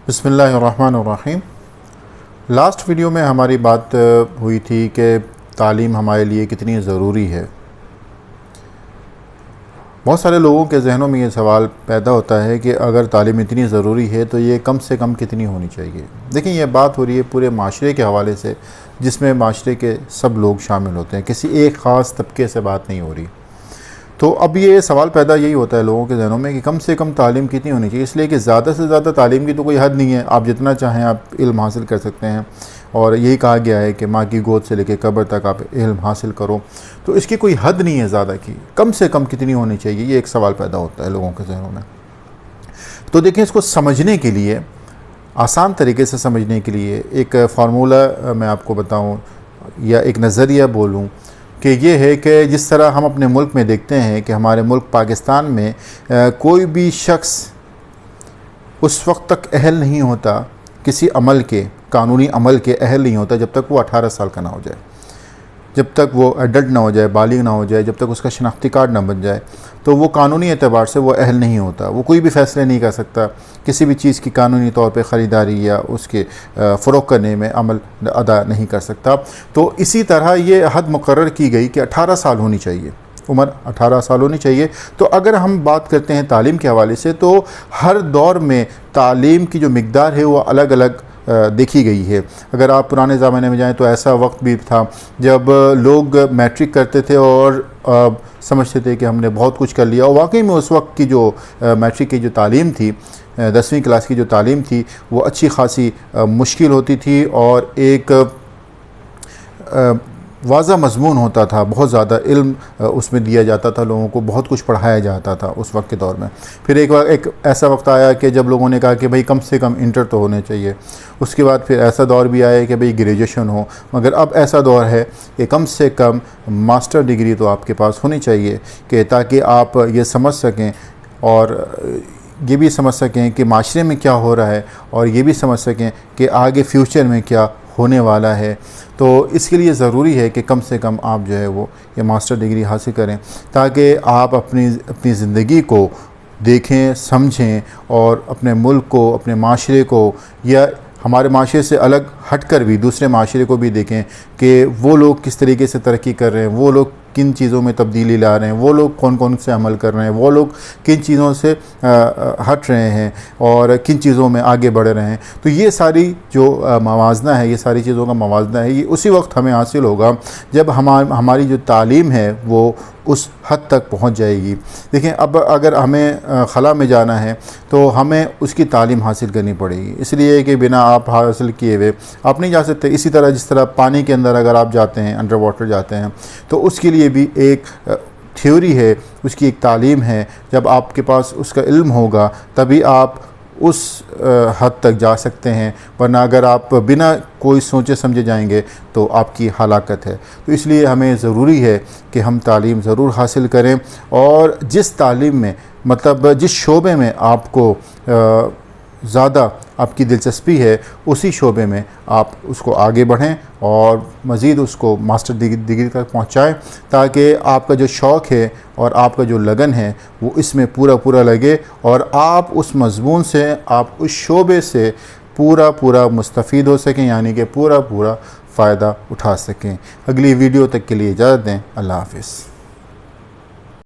बिस्मिल्लाहिर्रहमानिर्रहीम। Last video में हमारी बात हुई थी कि तालीम हमारे लिए कितनी ज़रूरी है। बहुत सारे लोगों के जहनों में ये सवाल पैदा होता है कि अगर तालीम इतनी ज़रूरी है तो ये कम से कम कितनी होनी चाहिए। देखिए, ये बात हो रही है पूरे माशरे के हवाले से, जिसमें माशरे के सब लोग शामिल होते हैं, किसी एक ख़ास तबके से बात नहीं हो रही। तो अब ये सवाल पैदा यही होता है लोगों के जहनों में कि कम से कम तालीम कितनी होनी चाहिए, इसलिए कि ज़्यादा से ज़्यादा तालीम की तो कोई हद नहीं है। आप जितना चाहें आप इल्म हासिल कर सकते हैं, और यही कहा गया है कि माँ की गोद से लेकर कब्र तक आप इल्म हासिल करो, तो इसकी कोई हद नहीं है ज़्यादा की। कम से कम कितनी होनी चाहिए, ये एक सवाल पैदा होता है लोगों के जहनों में। तो देखिए, इसको समझने के लिए, आसान तरीके से समझने के लिए एक फ़ार्मूला मैं आपको बताऊँ या एक नज़रिया बोलूँ कि ये है कि जिस तरह हम अपने मुल्क में देखते हैं कि हमारे मुल्क पाकिस्तान में कोई भी शख्स उस वक्त तक अहल नहीं होता, किसी अमल के, कानूनी अमल के अहल नहीं होता जब तक वो 18 साल का ना हो जाए, जब तक वो एडल्ट ना हो जाए, बालिग ना हो जाए, जब तक उसका शनाख्ती कार्ड ना बन जाए, तो वो कानूनी एतबार से वो अहल नहीं होता। वो कोई भी फ़ैसले नहीं कर सकता, किसी भी चीज़ की कानूनी तौर पे ख़रीदारी या उसके फ़रोग़ करने में अमल अदा नहीं कर सकता। तो इसी तरह ये हद मुकर्रर की गई कि 18 साल होनी चाहिए, उम्र 18 साल होनी चाहिए। तो अगर हम बात करते हैं तालीम के हवाले से, तो हर दौर में तालीम की जो मिक़दार है वो अलग अलग देखी गई है। अगर आप पुराने ज़माने में जाएं तो ऐसा वक्त भी था जब लोग मैट्रिक करते थे और समझते थे कि हमने बहुत कुछ कर लिया, और वाकई में उस वक्त की जो मैट्रिक की जो तालीम थी, 10वीं क्लास की जो तालीम थी, वो अच्छी खासी मुश्किल होती थी और एक वाज़ा मज़मून होता था, बहुत ज़्यादा इल्म उसमें दिया जाता था, लोगों को बहुत कुछ पढ़ाया जाता था उस वक्त के दौर में। फिर एक ऐसा वक्त आया कि जब लोगों ने कहा कि भाई कम से कम इंटर तो होने चाहिए। उसके बाद फिर ऐसा दौर भी आया कि भाई ग्रेजुएशन हो, मगर अब ऐसा दौर है कि कम से कम मास्टर डिग्री तो आपके पास होनी चाहिए, कि ताकि आप ये समझ सकें और ये भी समझ सकें कि माशरे में क्या हो रहा है, और ये भी समझ सकें कि आगे फ्यूचर में क्या होने वाला है। तो इसके लिए ज़रूरी है कि कम से कम आप जो है वो ये मास्टर डिग्री हासिल करें, ताकि आप अपनी ज़िंदगी को देखें, समझें, और अपने मुल्क को, अपने माशरे को, या हमारे माशरे से अलग हटकर भी दूसरे माशरे को भी देखें कि वो लोग किस तरीके से तरक्की कर रहे हैं, वो लोग किन चीज़ों में तब्दीली ला रहे हैं, वो लोग कौन कौन से अमल कर रहे हैं, वो लोग किन चीज़ों से हट रहे हैं और किन चीज़ों में आगे बढ़ रहे हैं। तो ये सारी जो मवाजना है, ये सारी चीज़ों का मवाजना है, ये उसी वक्त हमें हासिल होगा जब हमारी जो तालीम है वो उस हद तक पहुंच जाएगी। देखें, अब अगर हमें खला में जाना है तो हमें उसकी तालीम हासिल करनी पड़ेगी, इसलिए कि बिना आप हासिल किए हुए आप नहीं जा सकते। इसी तरह जिस तरह पानी के अंदर अगर आप जाते हैं, अंडर वाटर जाते हैं, तो उसके लिए भी एक थ्योरी है, उसकी एक तालीम है। जब आपके पास उसका इल्म होगा तभी आप उस हद तक जा सकते हैं, वरना अगर आप बिना कोई सोचे समझे जाएंगे तो आपकी हलाकत है। तो इसलिए हमें ज़रूरी है कि हम तालीम ज़रूर हासिल करें, और जिस तालीम में, मतलब जिस शोबे में आपको ज़्यादा आपकी दिलचस्पी है, उसी शोबे में आप उसको आगे बढ़ें और मज़ीद उसको मास्टर डिग्री तक पहुँचाएँ, ताकि आपका जो शौक़ है और आपका जो लगन है वो इसमें पूरा लगे, और आप उस मज़मून से, आप उस शोबे से पूरा मुस्तफ़ीद हो सकें, यानी कि पूरा फ़ायदा उठा सकें। अगली वीडियो तक के लिए इजाज़त दें। अल्लाह हाफ़िज़।